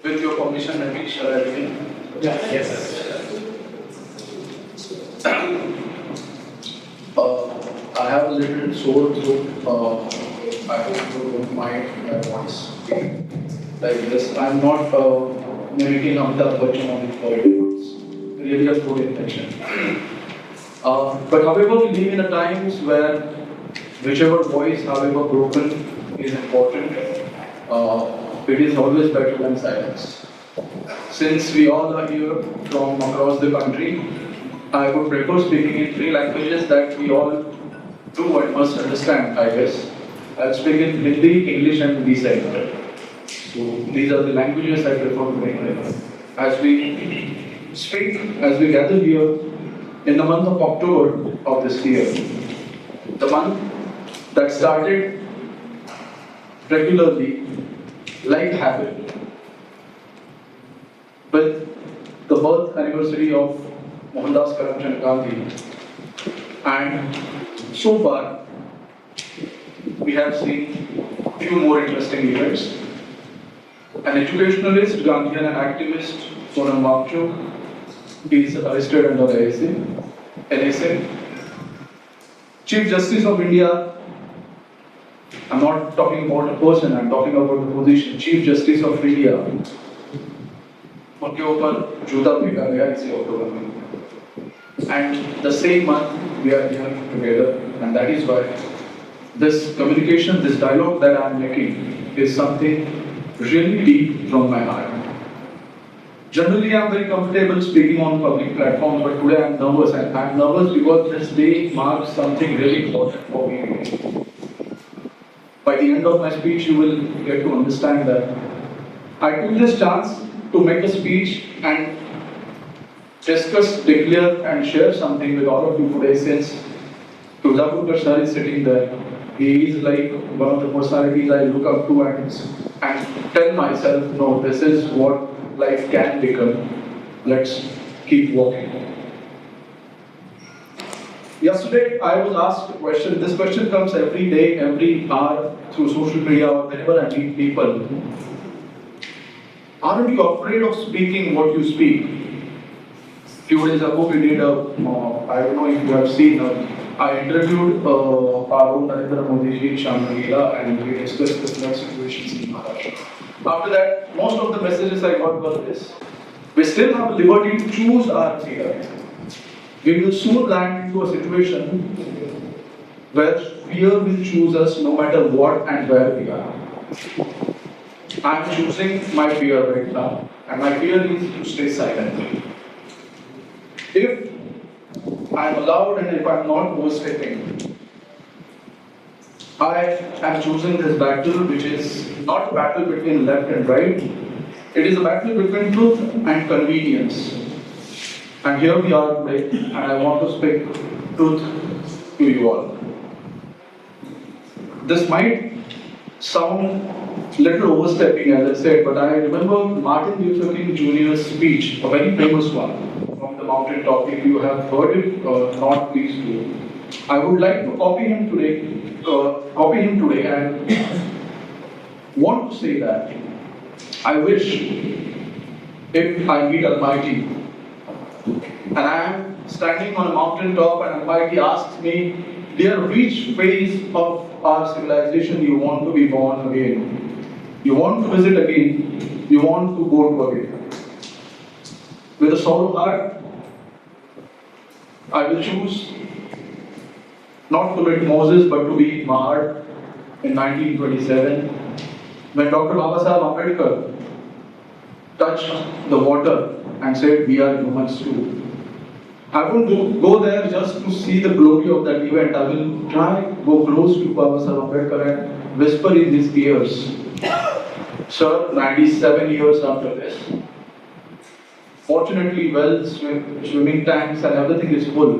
With your permission, maybe shall I begin? Yeah. Yes. I have a little sore throat. I hope you don't mind my voice like this. I'm not mimicking Amitabh Bachchan on the poet. Really a throat infection. But however, we live in a times where whichever voice, however broken, is important. It is always better than silence. Since we all are here from across the country, I would prefer speaking in three languages that we all do and must understand, I guess. I'll speak in Hindi, English and Hindi. So these are the languages I prefer to make. As we speak, as we gather here in the month of October of this year, the month that started regularly like habit with the birth anniversary of Mohandas Karamchand Gandhi, and so far we have seen few more interesting events. An educationalist, Gandhian and activist, Sonam Wangchuk, is arrested under NSA. Chief Justice of India, I'm not talking about a person, I'm talking about the position. Chief Justice of India, उनके ऊपर जूता फेंका गया इसी अक्टूबर में. And the same month we are here together, and that is why this communication, this dialogue that I am making is something really deep from my heart. Generally, I am very comfortable speaking on public platforms, but today I am nervous, and I am nervous because this day marks something really important for me. By the end of my speech, you will get to understand that I took this chance to make a speech and discuss, declare, and share something with all of you today, since Tuldapurkar sir is sitting there. He is like one of the personalities I look up to and tell myself, no, this is what life can become. Let's keep walking. Yesterday, I was asked a question. This question comes every day, every hour through social media or whenever I meet people. Aren't you afraid of speaking what you speak? Few days ago, we did I don't know if you have seen, I interviewed Varrun, and we discussed the flood situations in Maharashtra. After that, most of the messages I got were this: we still have the liberty to choose our fear. We will soon land into a situation where fear will choose us no matter what and where we are. I am choosing my fear right now, and my fear is to stay silent. If I am allowed and if I am not overstepping, I am choosing this battle, which is not a battle between left and right. It is a battle between truth and convenience. And here we are today, and I want to speak truth to you all. This might sound a little overstepping, as I said, but I remember Martin Luther King Jr.'s speech, a very famous one, from the mountain top. If you have heard it or not, please do. I would like to copy him today, and want to say that I wish, if I meet Almighty and I am standing on a mountain top and Almighty asks me, dear, which phase of our civilization you want to be born again? You want to visit again? You want to go to again? With a sorrow heart, I will choose not to meet Moses but to be Mahad in 1927, when Dr. Babasaheb Ambedkar touched the water and said, we are humans too. I won't go there just to see the glory of that event. I will try go close to Babasaheb Ambedkar and whisper in his ears, sir, 97 years after this, fortunately swimming tanks and everything is full,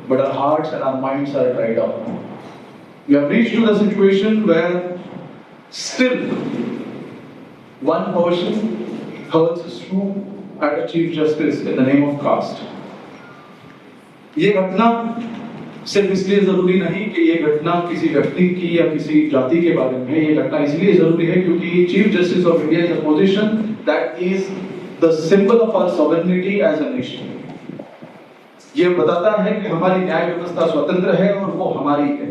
but our hearts and our minds are dried up. We have reached to the situation where still one person hurls a swoop at a chief justice in the name of caste. ये घटना सिर्फ इसलिए जरूरी नहीं कि ये घटना किसी व्यक्ति की या किसी जाति के बारे में है. ये घटना इसलिए जरूरी है क्योंकि chief justice of India is a position that is the symbol of our sovereignty as a nation. ये बताता है कि हमारी न्याय व्यवस्था स्वतंत्र है और वो हमारी है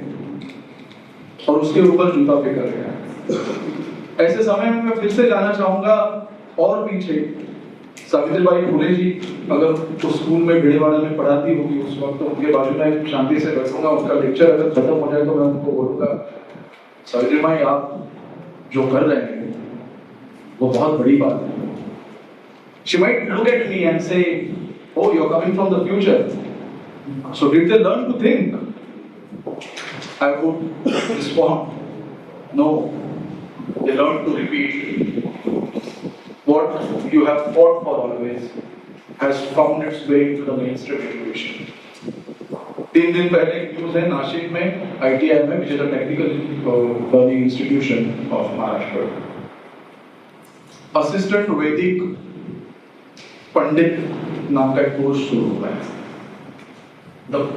और उसके ऊपर जूता फेंका गया है। ऐसे समय में मैं फिर से जाना चाहूंगा और पीछे। सावित्रीबाई फुले जी अगर वो स्कूल में भिड़ेवाड़ा में पढ़ाती होगी उस वक्त, तो उनके बाजू में शांति से बैठूंगा, उनका लेक्चर अगर खत्म हो जाए तो मैं उनको बोलूंगा, सावित्रीबाई आप जो कर रहे हैं वो बहुत बड़ी बात है। She might look at me and say, oh, you're coming from the future. So did they learn to think? I would respond, no. They learned to repeat. What you have fought for always has found its way into the mainstream education. 3 दिन पहले एक news है नासिक में ITI में, which is a technical learning institution of Maharashtra. Assistant Vedic पंडित नाम का एक course शुरू हुआ है।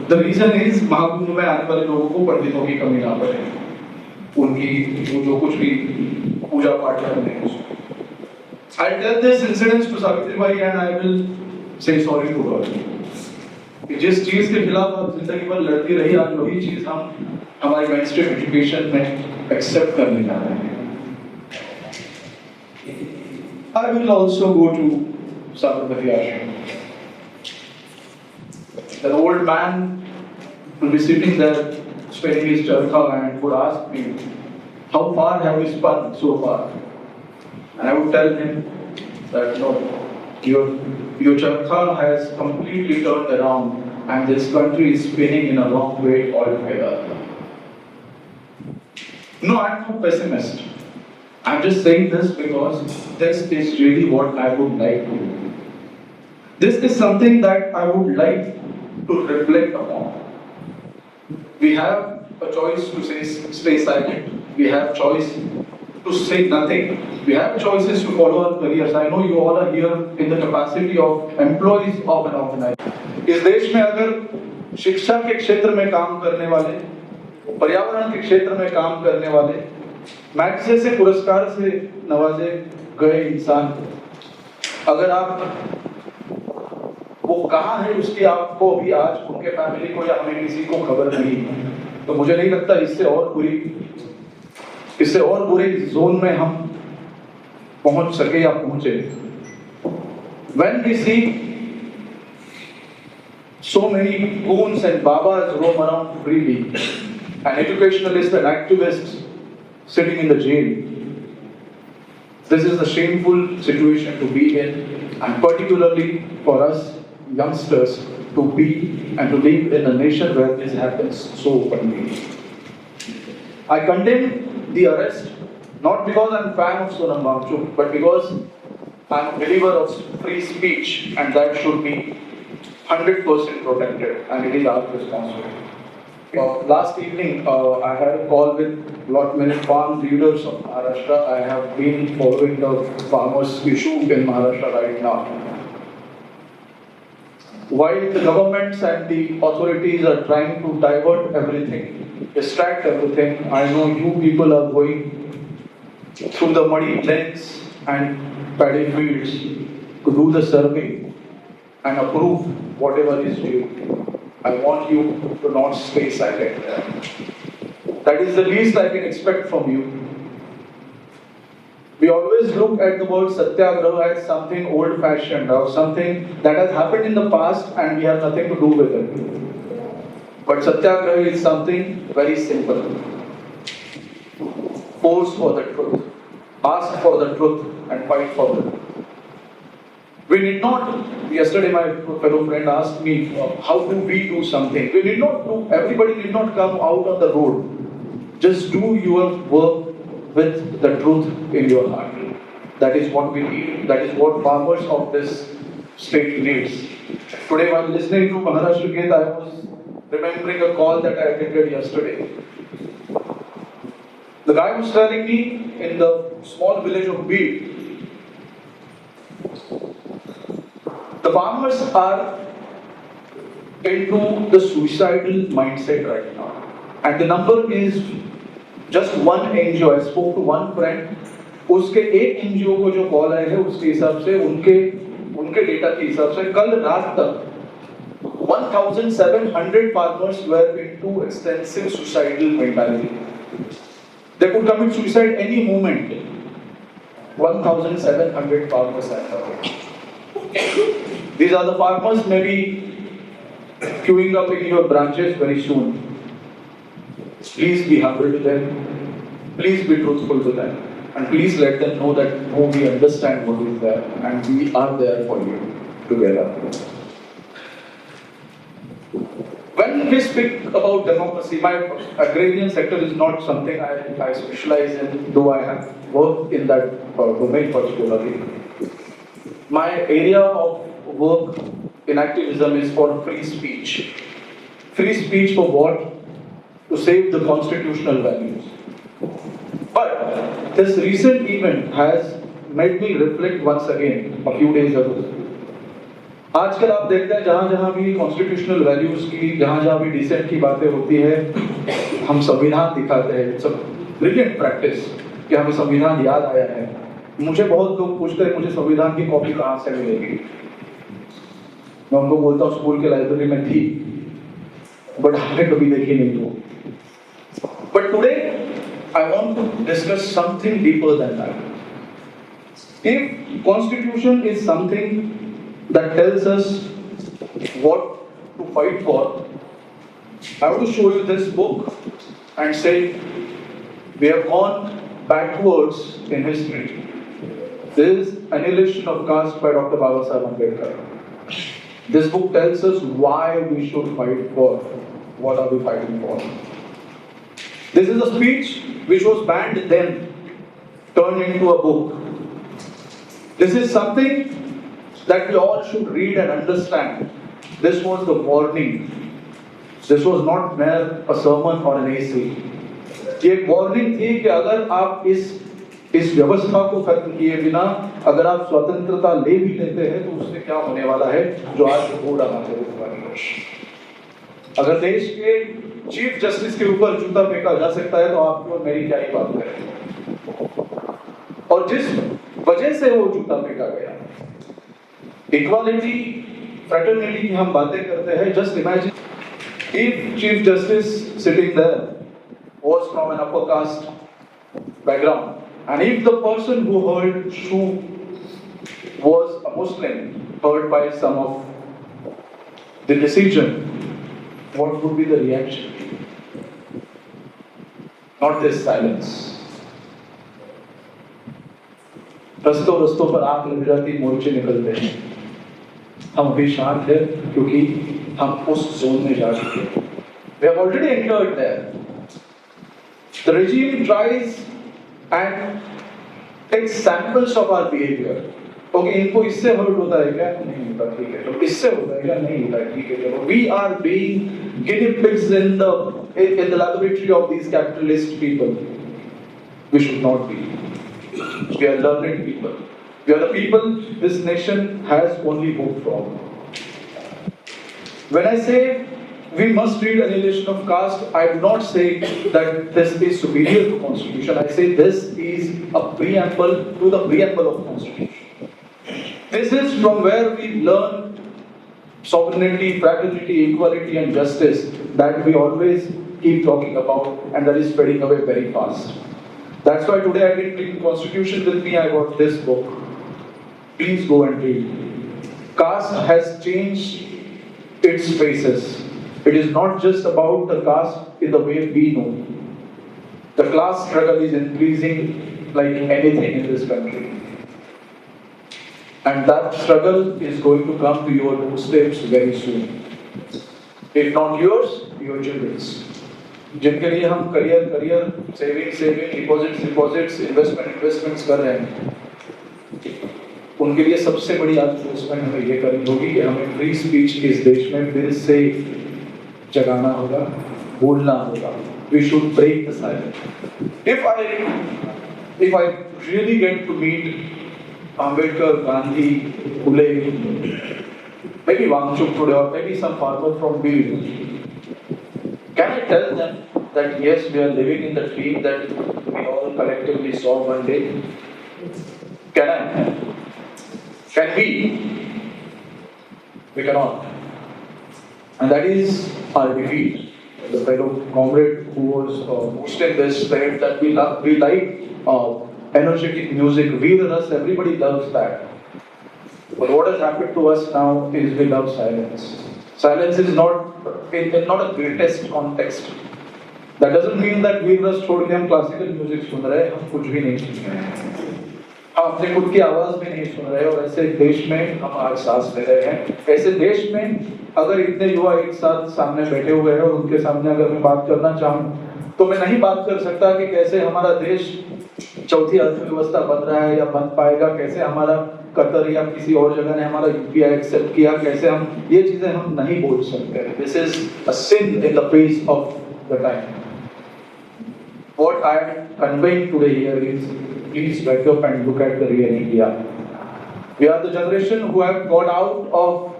The reason is महाकुंभ में आने वाले लोगों को पंडितों की कमी ना पड़े, उनकी वो जो कुछ भी पूजा पाठ करते हैं। I'll tell this incident to Savitribai and I will say sorry to her. जिस चीज के खिलाफ आप जिंदगी भर लड़ती रही, आज वही चीज हम हमारे mainstream education में एक्सेप्ट करने जा रहे हैं। I will also go to Sabarmati Ashram. An old man will be sitting there spinning his charkha and would ask me, how far have you spun so far? And I would tell him that no, your charkha has completely turned around and this country is spinning in a wrong way altogether. No, I'm no pessimist. I'm just saying this because this is really what I would like to do. This is something that I would like to reflect upon. We have a choice to stay silent. We have choice to say nothing. We have choices to follow our careers. I know you all are here in the capacity of employees of an organization. इस देश में अगर शिक्षा के क्षेत्र में काम करने वाले, पर्यावरण के क्षेत्र में काम करने वाले, मैग्सेसे से पुरस्कार से नवाजे गए इंसान, अगर आप वो कहाँ है उसकी आपको अभी आज उनके फैमिली को या हमें किसी को खबर नहीं, तो मुझे नहीं लगता इससे और बुरे जोन में हम पहुंच सके या पहुंचे। When we see so many goons and babas roam around freely, and educationalists and activists sitting in the jail, this is a shameful situation to be in, and particularly for us youngsters to be and to live in a nation where this happens so openly. I condemn the arrest not because I'm a fan of Sonam Wangchuk, but because I'm a believer of free speech and that should be 100% protected, and it is our responsibility. Last evening, I had a call with many farm leaders of Maharashtra. I have been following the farmers' issue in Maharashtra right now. While the governments and the authorities are trying to divert everything, distract everything, I know you people are going through the muddy lanes and paddy fields to do the survey and approve whatever is due. I want you to not stay silent. That is the least I can expect from you. We always look at the word satyagraha as something old-fashioned or something that has happened in the past and we have nothing to do with it. But satyagraha is something very simple. Force for the truth. Ask for the truth and fight for the truth. We need not, yesterday my fellow friend asked me, how do we do something? We need not do, everybody need not come out on the road. Just do your work with the truth in your heart. That is what we need. That is what farmers of this state needs. Today while listening to Maharashtra Gate, I was remembering a call that I attended yesterday. The guy was telling me in the small village of Beed, the farmers are into the suicidal mindset right now. And the number is just one NGO. I spoke to one friend उसके एक NGO को जो call आए है उसके हिसाब से उनके डेटा के हिसाब से कल रात तक 1,700 farmers were into extensive suicidal mentality. They could commit suicide any moment. 1,700 farmers are covered. These are the farmers maybe queuing up in your branches very soon. Please be humble to them. Please be truthful to them. And please let them know that we understand what is there and we are there for you together. When we speak about democracy, my agrarian sector is not something I specialize in, though I have worked in that domain particularly. My area of work in activism is for free speech. Free speech for what? To save the constitutional values. But this recent event has made me reflect once again, a few days ago. आजकल आप देखते हैं जहाँ जहाँ भी constitutional values की जहाँ भी डिसेंट की बातें होती है हम संविधान दिखाते हैं. इट्स अ ब्रिलियंट प्रैक्टिस कि हमें संविधान याद आया है. मुझे बहुत लोग पूछते हैं मुझे संविधान की कॉपी कहाँ से मिलेगी. मैं उनको बोलता हूँ स्कूल के लाइब्रेरी में थी बट हमने कभी देखी नहीं. तो but today I want to discuss something deeper than that. If constitution is something that tells us what to fight for, I want to show you this book and say we have gone backwards in history. This is Annihilation of Caste by Dr. Babasaheb Ambedkar. This book tells us why we should fight for what are we fighting for. This is a speech which was banned then, turned into a book. This is something that we all should read and understand. This was the warning. This was not mere a sermon or an essay. ये एक warning थी कि अगर आप इस व्यवस्था को खत्म किए बिना अगर आप स्वतंत्रता ले भी लेते हैं तो उससे क्या होने वाला है जो आज हो रहा है. अगर देश के चीफ जस्टिस के ऊपर जूता फेंका जा सकता है तो आपकी और मेरी क्या ही बात है. और जिस वजह से वो जूता फेंका गया, इक्वालिटी फ्रेटर्निटी की हम बातें करते हैं. Just imagine if chief justice sitting there was from an upper caste background and if the person who was a Muslim heard by some of the decision, what would be the reaction? Not this silence. रस्तों पर आग लग जाती, मोर्चे निकलते हैं. हम अभी शांत हैं क्योंकि हम उस जोन में जा चुके हैं. We have already entered there. The regime tries and takes samples of our behavior. Okay, इनको इससे हर्ट होता है क्या? नहीं होता, ठीक है. तो इससे होता है क्या? नहीं होता, ठीक है. चलो, we are being guinea pigs in the laboratory of these capitalist people. We should not be. We are learned people. We are the people this nation has only hope from. When I say we must read Annihilation of Caste, I do not say that this is superior to Constitution. I say this is a preamble to the preamble of Constitution. This is from where we learn sovereignty, fraternity, equality and justice that we always keep talking about and that is fading away very fast. That's why today I didn't bring Constitution with me, I got this book. Please go and read. Caste has changed its faces. It is not just about the caste in the way we know. The class struggle is increasing like anything in this country. And that struggle is going to come to your doorsteps very soon. If not yours, your children's. जिनके लिए हम career saving deposits investments कर रहे हैं, उनके लिए सबसे बड़ी इन्वेस्टमेंट हमें ये करनी होगी कि हमें फ्री स्पीच इस देश में फिर से जगाना होगा, बोलना होगा. We should break the silence. If I really get to meet Ambedkar, Gandhi, Phule, maybe Wangchuk today or maybe some farmer from Bill, can I tell them that yes, we are living in the dream that we all collectively saw one day? Can I? Can we? We cannot. And that is our defeat. The fellow comrade who was hosting this said that we like energetic music, Veer-Ras, everybody loves that. But what has happened to us now is we love silence. Silence is not a greatest context. That doesn't mean that Veer-Ras छोड़ के हम classical music सुन रहे हैं, हम कुछ भी नहीं सुन रहे हैं. हम अपने खुद की आवाज भी नहीं सुन रहे और ऐसे देश में हम आज सांस ले रहे हैं. ऐसे देश में अगर इतने युवा एक साथ सामने बैठे हुए हैं और उनके सामने अगर मैं बात करना चाहूँ तो मैं नहीं बात कर सकता कि कैसे हमारा देश चौथी अर्थव्यवस्था बन रहा है या बन पाएगा, कैसे हमारा कतर या किसी और जगह ने हमारा यूपीआई एक्सेप्ट किया, कैसे हम ये चीजें हम नहीं बोल सकते. This is a sin in the face of the time. What I am conveying today here is, please wake up and look at the real India. We are the generation who have got out of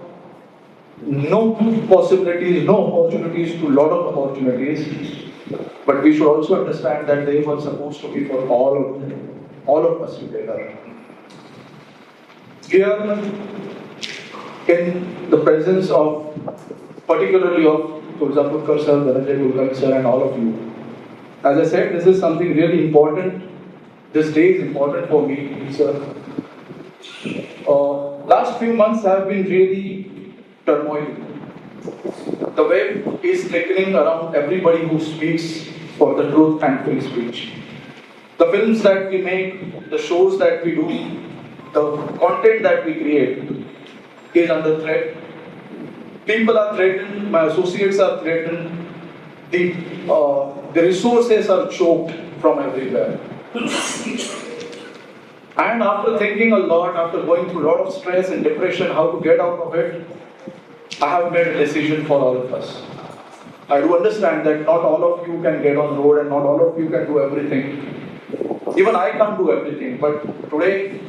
no possibilities, no opportunities to lot of opportunities. But we should also understand that they were supposed to be for all of us together. Here, in the presence of, particularly of Tulsapurkar sir, Dhananjay Kulkarni sir, and all of you. As I said, this is something really important. This day is important for me, sir. Last few months have been really turmoil. The web is trickling around everybody who speaks for the truth and free speech. The films that we make, the shows that we do, the content that we create is under threat. People are threatened, my associates are threatened, the resources are choked from everywhere. And after thinking a lot, after going through a lot of stress and depression, how to get out of it, I have made a decision for all of us. I do understand that not all of you can get on the road and not all of you can do everything. Even I can't do everything, but today,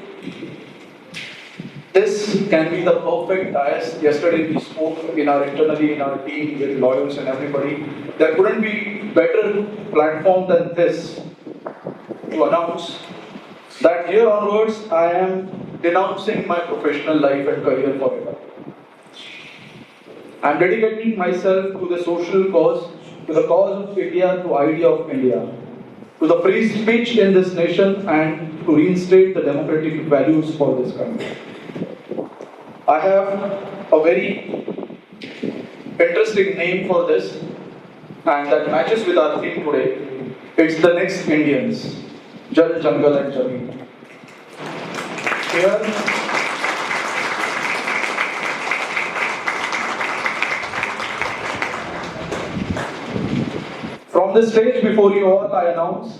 this can be the perfect dais. Yesterday we spoke internally in our team with lawyers and everybody. There couldn't be better platform than this to announce that here onwards I am denouncing my professional life and career forever. I am dedicating myself to the social cause, to the cause of India, to idea of India, to the free speech in this nation and to reinstate the democratic values for this country. I have a very interesting name for this and that matches with our theme today. It's the next Indians, Jal, Jungle and Jameen. Here, from the stage before you all, I announce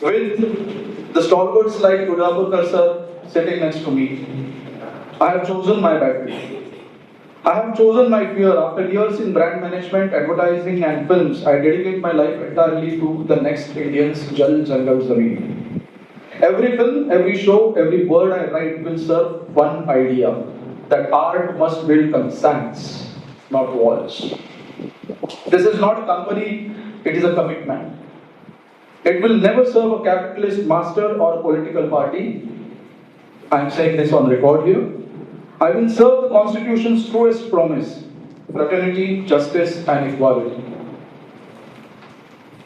with the stalwarts like Tulsapurkar sir sitting next to me, I have chosen my battle. I have chosen my fear. After years in brand management, advertising and films, I dedicate my life entirely to the next Indians, Jal, Jungle, Zameen. Every film, every show, every word I write will serve one idea, that art must build consents, not walls. This is not a company, it is a commitment. It will never serve a capitalist master or a political party. I am saying this on record here. I will serve the Constitution's truest promise, fraternity, justice and equality.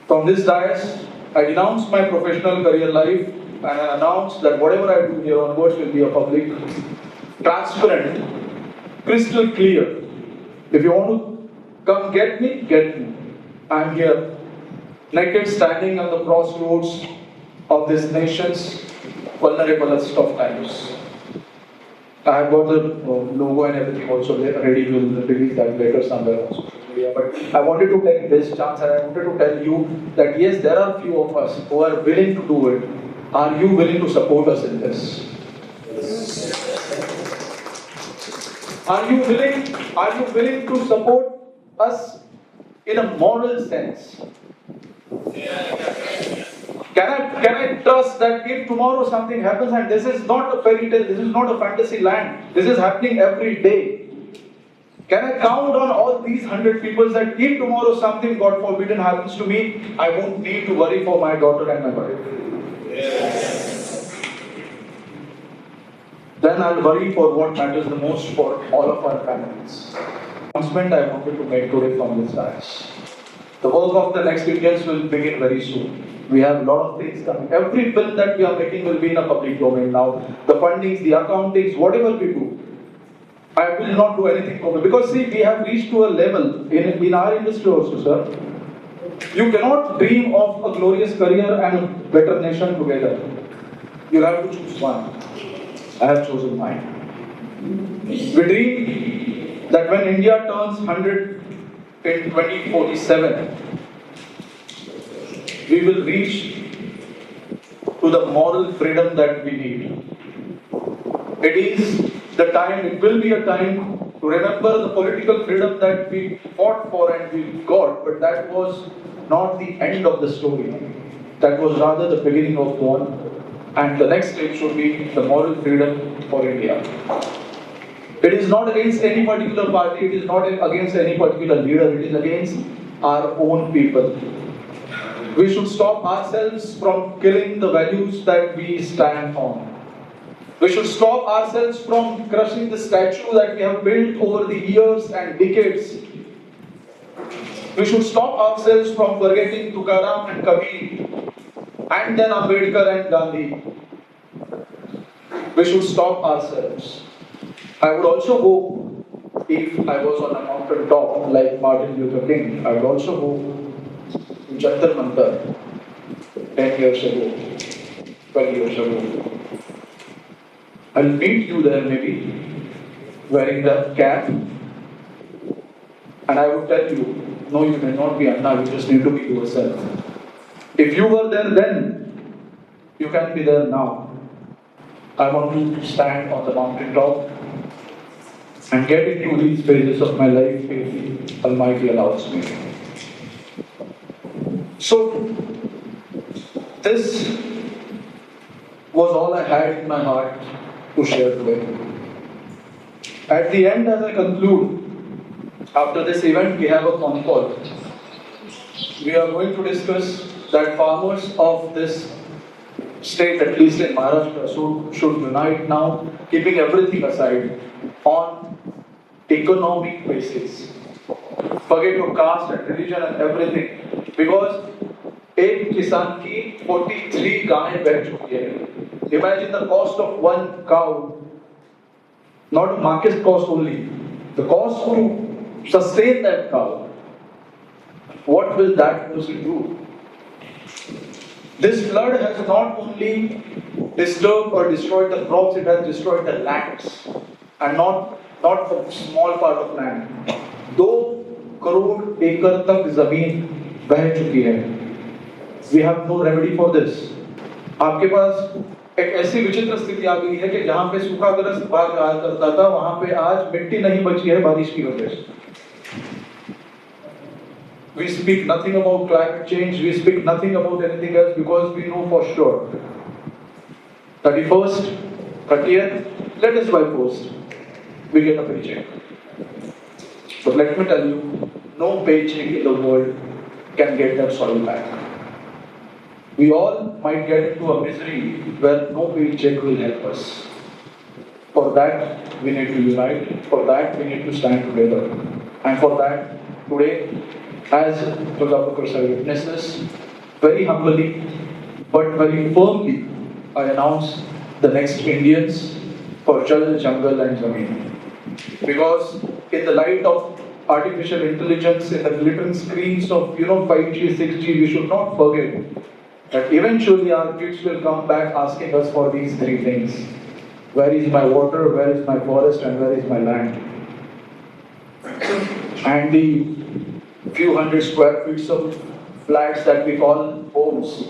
From this dais, I denounce my professional career life and I announce that whatever I do here onwards will be a public, transparent, crystal clear. If you want to come get me, get me. I am here, naked, standing on the crossroads of this nation's vulnerablest of times. I have got the logo and everything also ready. We will release that later somewhere on social media. But I wanted to take this chance and I wanted to tell you that yes, there are few of us who are willing to do it. Are you willing to support us in this? Are you willing to support us in a moral sense? Can I trust that if tomorrow something happens, and this is not a fairy tale, this is not a fantasy land, this is happening every day. Can I count on all these 100 people that if tomorrow something, God forbidden, happens to me, I won't need to worry for my daughter and my wife? Then I'll worry for what matters the most for all of our families. Announcement I wanted to make today from this dais. The work of the next Indians will begin very soon. We have a lot of things coming. Every bill that we are making will be in a public domain now. The fundings, the accountings, whatever we do, I will not do anything for it. Because see, we have reached to a level in our industry also, sir. You cannot dream of a glorious career and a better nation together. You have to choose one. I have chosen mine. We dream that when India turns 100 in 2047, we will reach to the moral freedom that we need. It is the time, it will be a time to remember the political freedom that we fought for and we got, but that was not the end of the story. That was rather the beginning of one. And the next stage should be the moral freedom for India. It is not against any particular party, it is not against any particular leader, it is against our own people. We should stop ourselves from killing the values that we stand on. We should stop ourselves from crushing the statue that we have built over the years and decades. We should stop ourselves from forgetting Tukaram and Kabir, and then Ambedkar and Gandhi. We should stop ourselves. I would also go, if I was on a mountain top like Martin Luther King, I would also go to Jantar Mantar 10 years ago, 12 years ago. I'll meet you there maybe, wearing the cap, and I would tell you, no, you may not be Anna, you just need to be yourself. If you were there then, you can be there now. I want to stand on the mountain top and get into these phases of my life if Almighty allows me. So, this was all I had in my heart to share today. At the end, as I conclude, after this event, we have a phone call. We are going to discuss that farmers of this state, at least in Maharashtra, should unite now, keeping everything aside, on economic basis. Forget your caste and religion and everything, because एक किसान की 43 गायें बह चुकी है. Imagine the cost of one cow, not market cost only, the cost to sustain that cow. What will that person do? This flood has not only disturbed or destroyed the crops, it has destroyed the lands, and not a small part of land. 2 crore acre तक जमीन बह चुकी है. We have no remedy for this. आपके पास एक ऐसी विचित्र स्थिति आ गई है कि जहां पे सूखाग्रस्त भाग रहा करता था, वहां पे आज मिट्टी नहीं बची है बारिश की वजह से. We speak nothing about climate change, we speak nothing about anything else because we know for sure. 31st, 30th, let us by post, we get a paycheck. But let me tell you, no paycheck in the world can get that soil back. We all might get into a misery where no paycheck will help us. For that, we need to unite. For that, we need to stand together. And for that, today, as Sir witnesses, very humbly but very firmly, I announce the next Indians for Jal, Jungle and Zameen. Because in the light of artificial intelligence, in the glittering screens of 5G, 6G, we should not forget that eventually our kids will come back asking us for these 3 things. Where is my water, where is my forest, and where is my land? And the few hundred square feet of flats that we call homes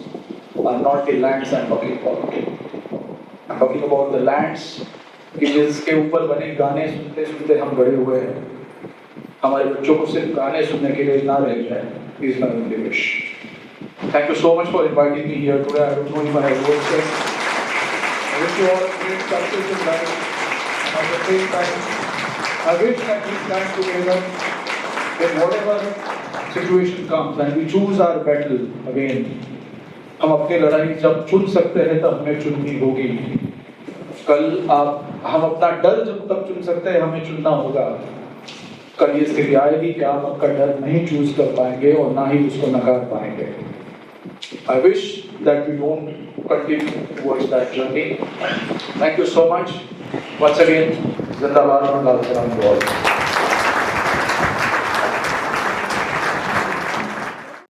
are not the lands I'm talking about. I'm talking about the lands जिसके ऊपर बने गाने सुनते सुनते हम बड़े हुए हैं. हमारे बच्चों को सिर्फ गाने सुनने के लिए ना रह जाए. Is my only wish. Thank you so much for inviting me here today. I don't know if I have words to say. I wish you all a great success in life. At the same time, I wish that we stand together in whatever situation comes and we choose our battle again. हम अपनी लड़ाई जब चुन सकते हैं तब हमें चुननी होगी। कल हम अपना डर जब तब चुन सकते हैं, हमें चुनना होगा। कल ये स्थिति आएगी कि आप आपका डर नहीं चूज कर पाएंगे और ना ही उसको नकार पाएंगे। I wish that we don't continue towards that journey. Thank you so much. Once again, Zindabad and Lal Salam to all.